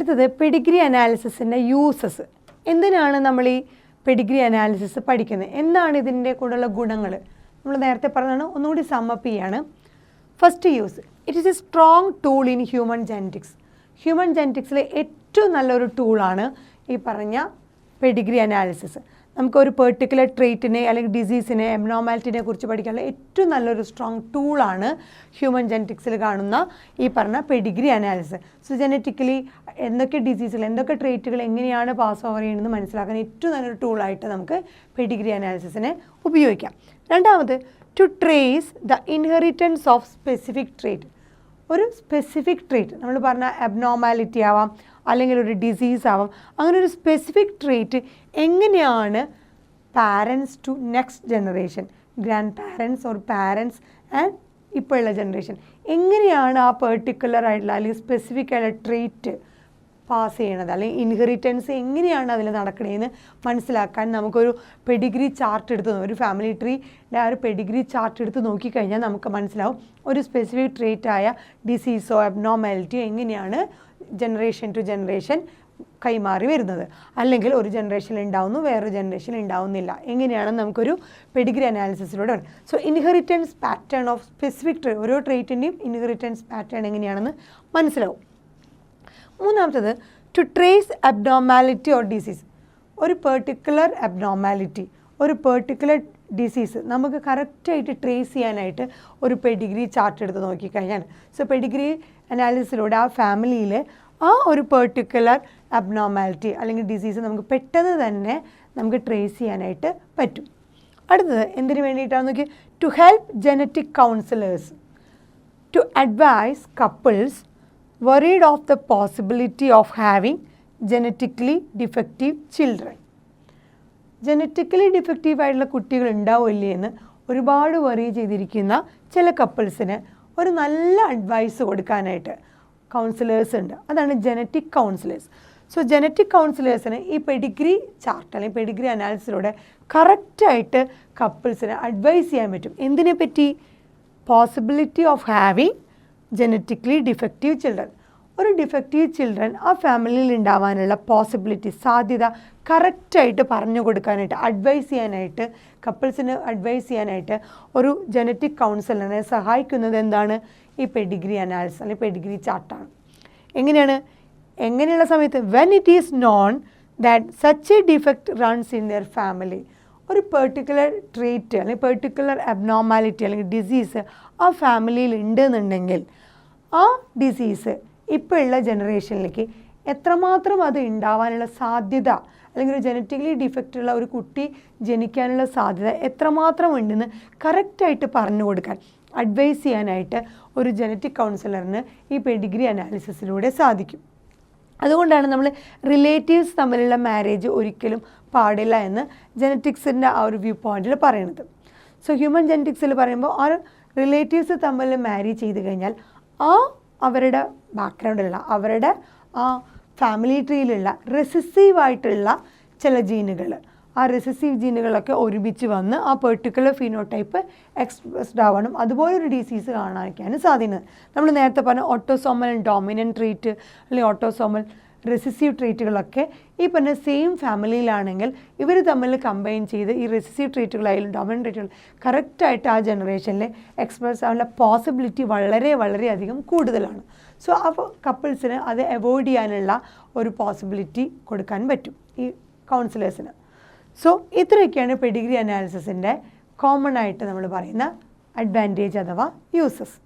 അടുത്തത് Pedigree അനാലിസിസിൻ്റെ uses. എന്തിനാണ് നമ്മൾ ഈ പെഡിഗ്രി അനാലിസിസ് പഠിക്കുന്നത്? എന്താണ് ഇതിൻ്റെ കൂടെയുള്ള ഗുണങ്ങൾ? നമ്മൾ നേരത്തെ പറഞ്ഞതാണ്, ഒന്നുകൂടി സമ്മപ്പ് ചെയ്യാണ്. First use, it is a strong tool in human genetics. Human ജെനറ്റിക്സിലെ ഏറ്റവും നല്ലൊരു ടൂളാണ് ഈ പറഞ്ഞ പെഡിഗ്രി അനാലിസിസ്. നമുക്കൊരു പെർട്ടിക്കുലർ ട്രെയ്റ്റിനെ അല്ലെങ്കിൽ ഡിസീസിനെ, എബ്നോർമാലിറ്റിനെ കുറിച്ച് പഠിക്കാനുള്ള ഏറ്റവും നല്ലൊരു സ്ട്രോങ് ടൂളാണ് ഹ്യൂമൻ ജെനറ്റിക്സിൽ കാണുന്ന ഈ പറഞ്ഞ പെഡിഗ്രി അനാലിസിസ്. സോ ജനറ്റിക്കലി എന്തൊക്കെ ഡിസീസുകൾ, എന്തൊക്കെ ട്രെയ്റ്റുകൾ എങ്ങനെയാണ് പാസ് ഓവർ ചെയ്യുന്നത് മനസ്സിലാക്കാൻ ഏറ്റവും നല്ലൊരു ടൂളായിട്ട് നമുക്ക് പെഡിഗ്രി അനാലിസിസിനെ ഉപയോഗിക്കാം. രണ്ടാമത്, to trace the inheritance of specific trait. ഒരു സ്പെസിഫിക് ട്രെയ്റ്റ്, നമ്മൾ പറഞ്ഞ അബ്നോർമാലിറ്റി ആവാം, അല്ലെങ്കിൽ ഒരു ഡിസീസ് ആവാം, അങ്ങനെ ഒരു സ്പെസിഫിക് ട്രെയ്റ്റ് എങ്ങനെയാണ് parents to next generation, grand parents or parents and ഇപ്പോഴുള്ള ജനറേഷൻ എങ്ങനെയാണ് ആ പെർട്ടിക്കുലർ ആയിട്ടുള്ള അല്ലെങ്കിൽ സ്പെസിഫിക് ആയിട്ടുള്ള ട്രെയ്റ്റ് പാസ് ചെയ്യണത്, അല്ലെങ്കിൽ ഇൻഹെറിറ്റൻസ് എങ്ങനെയാണ് അതിൽ നടക്കണതെന്ന് മനസ്സിലാക്കാൻ നമുക്കൊരു പെഡിഗ്രി ചാർട്ട് എടുത്ത്, ഒരു ഫാമിലി ട്രീയുടെ ആ ഒരു പെഡിഗ്രി ചാർട്ട് എടുത്ത് നോക്കിക്കഴിഞ്ഞാൽ നമുക്ക് മനസ്സിലാവും ഒരു സ്പെസിഫിക് ട്രെയ്റ്റായ ഡിസീസോ അബ്നോർമാലിറ്റിയോ എങ്ങനെയാണ് ജനറേഷൻ ടു ജനറേഷൻ കൈമാറി വരുന്നത്, അല്ലെങ്കിൽ ഒരു ജനറേഷനിൽ ഉണ്ടാവുന്നു വേറൊരു ജനറേഷനിൽ ഉണ്ടാവുന്നില്ല, എങ്ങനെയാണെന്ന് നമുക്കൊരു പെഡിഗ്രി അനാലിസിസിലൂടെ വരും. So inheritance pattern of specific trait, ഓരോ ട്രെയ്റ്റിൻ്റെയും ഇൻഹെറിറ്റൻസ് പാറ്റേൺ എങ്ങനെയാണെന്ന് മനസ്സിലാവും. മൂന്നാമത്തത്, to trace abnormality or disease. ഒരു പെർട്ടിക്കുലർ അബ്നോർമാലിറ്റി, ഒരു പെർട്ടിക്കുലർ ഡിസീസ് നമുക്ക് കറക്റ്റായിട്ട് ട്രേസ് ചെയ്യാനായിട്ട് ഒരു പെഡിഗ്രി ചാർട്ട് എടുത്ത് നോക്കിക്കഴിഞ്ഞാൽ, സോ പെഡിഗ്രി അനാലിസിസിലൂടെ ആ ഫാമിലിയിൽ ആ ഒരു പെർട്ടിക്കുലർ അബ്നോർമാലിറ്റി അല്ലെങ്കിൽ ഡിസീസ് നമുക്ക് പെട്ടെന്ന് തന്നെ നമുക്ക് ട്രേസ് ചെയ്യാനായിട്ട് പറ്റും. അടുത്തത് എന്തിനു വേണ്ടിയിട്ടാണ് നോക്കി, to help genetic counsellors to advise couples worried of the possibility of having genetically defective children. Genetically defective ആയിട്ടുള്ള കുട്ടികൾ ഉണ്ടാവില്ലേ എന്ന് ഒരുപാട് വറി ചെയ്തിരിക്കുന്ന ചില കപ്പിൾസിന് ഒരു നല്ല അഡ്വൈസ് കൊടുക്കാനായിട്ട് കൗൺസിലേഴ്സ് ഉണ്ട്. അതാണ് ജനറ്റിക് കൗൺസിലേഴ്സ്. സോ ജനറ്റിക് കൗൺസിലേഴ്സിന് ഈ പെഡിഗ്രി ചാർട്ട് അല്ലെങ്കിൽ പെഡിഗ്രി അനാലിസിലൂടെ കറക്റ്റായിട്ട് കപ്പിൾസിന് അഡ്വൈസ് ചെയ്യാൻ പറ്റും. എന്തിനെ പറ്റി? Possibility of having genetically defective children. ഒരു ഡിഫക്റ്റീവ് ചിൽഡ്രൻ ആ ഫാമിലിയിൽ ഉണ്ടാവാനുള്ള പോസിബിലിറ്റി, സാധ്യത കറക്റ്റായിട്ട് പറഞ്ഞു കൊടുക്കാനായിട്ട്, അഡ്വൈസ് ചെയ്യാനായിട്ട്, കപ്പിൾസിന് അഡ്വൈസ് ചെയ്യാനായിട്ട് ഒരു ജനറ്റിക് കൗൺസിലറിനെ സഹായിക്കുന്നത് എന്താണ്? ഈ പെഡിഗ്രി അനാലിസിസ് അല്ലെങ്കിൽ പെഡിഗ്രി ചാർട്ടാണ്. എങ്ങനെയുള്ള സമയത്ത് when it is known that such a defect runs in their family. ഒരു പെർട്ടിക്കുലർ ട്രെയ്റ്റ് അല്ലെങ്കിൽ പെർട്ടിക്കുലർ അബ്നോർമാലിറ്റി അല്ലെങ്കിൽ ഡിസീസ് ആ ഫാമിലിയിൽ ഉണ്ടെന്നുണ്ടെങ്കിൽ ആ ഡിസീസ് ഇപ്പോൾ ഉള്ള ജനറേഷനിലേക്ക് എത്രമാത്രം അത് ഉണ്ടാവാനുള്ള സാധ്യത, അല്ലെങ്കിൽ ഒരു ജനറ്റിക്കലി ഡിഫക്റ്റ് ഉള്ള ഒരു കുട്ടി ജനിക്കാനുള്ള സാധ്യത എത്രമാത്രം ഉണ്ടെന്ന് കറക്റ്റായിട്ട് പറഞ്ഞു കൊടുക്കാൻ, അഡ്വൈസ് ചെയ്യാനായിട്ട് ഒരു ജനറ്റിക് കൗൺസിലറിന് ഈ പെഡിഗ്രി അനാലിസിസിലൂടെ സാധിക്കും. അതുകൊണ്ടാണ് നമ്മൾ റിലേറ്റീവ്സ് തമ്മിലുള്ള മാരേജ് ഒരിക്കലും പാടില്ല എന്ന് ജനറ്റിക്സിൻ്റെ ആ ഒരു വ്യൂ പോയിന്റിൽ പറയുന്നത്. സോ ഹ്യൂമൻ ജനറ്റിക്സിൽ പറയുമ്പോൾ ആ റിലേറ്റീവ്സ് തമ്മിൽ മാരി ചെയ്ത് കഴിഞ്ഞാൽ അവരുടെ ബാക്ക്ഗ്രൗണ്ടിലുള്ള, അവരുടെ ആ ഫാമിലി ട്രീയിലുള്ള റെസസീവായിട്ടുള്ള ചില ജീനുകൾ, ആ റെസസീവ് ജീനുകളൊക്കെ ഒരുമിച്ച് വന്ന് ആ പെർട്ടിക്കുലർ ഫിനോടൈപ്പ് എക്സ്പ്രസ്ഡ് ആവാനും അതുപോലൊരു ഡിസീസ് കാണാനും സാധ്യതയുണ്ട്. നമ്മൾ നേരത്തെ പറഞ്ഞ ഓട്ടോസോമൽ ഡോമിനൻറ്റ് ട്രീറ്റ് അല്ലെങ്കിൽ ഓട്ടോസോമൽ റെസസീവ് ട്രീറ്റുകളൊക്കെ ഈ പറഞ്ഞ സെയിം ഫാമിലിയിലാണെങ്കിൽ ഇവർ തമ്മിൽ കമ്പൈൻ ചെയ്ത് ഈ റെസസീവ് ട്രീറ്റുകളായാലും ഡോമിനൻറ്റ് ട്രീറ്റുകൾ കറക്റ്റായിട്ട് ആ ജനറേഷനിൽ എക്സ്പ്രസ് ആവാനുള്ള പോസിബിലിറ്റി വളരെയധികം കൂടുതലാണ്. സോ അപ്പോൾ കപ്പിൾസിന് അത് അവോയ്ഡ് ചെയ്യാനുള്ള ഒരു പോസിബിലിറ്റി കൊടുക്കാൻ പറ്റും ഈ കൗൺസിലേഴ്സിന്. സോ ഇത്രയൊക്കെയാണ് പെഡിഗ്രി അനാലിസിസിൻ്റെ കോമൺ ആയിട്ട് നമ്മൾ പറയുന്ന അഡ്വാൻറ്റേജ് അഥവാ യൂസസ്.